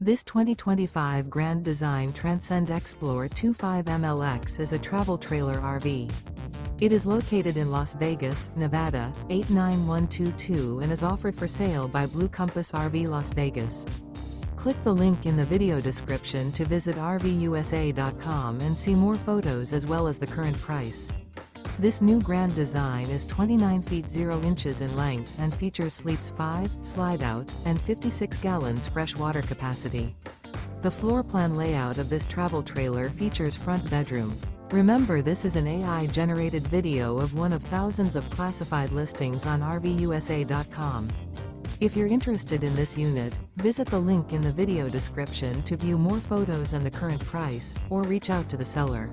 This 2025 Grand Design Transcend Xplor 25 MLX is a travel trailer RV. It is located in Las Vegas, Nevada, 89122 and is offered for sale by Blue Compass RV Las Vegas. Click the link in the video description to visit RVUSA.com and see more photos as well as the current price. This new Grand Design is 29 feet 0 inches in length and features sleeps 5, Slideout, and 56 gallons fresh water capacity. The floor plan layout of this travel trailer features front bedroom. Remember, this is an AI-generated video of one of thousands of classified listings on RVUSA.com. If you're interested in this unit, visit the link in the video description to view more photos and the current price, or reach out to the seller.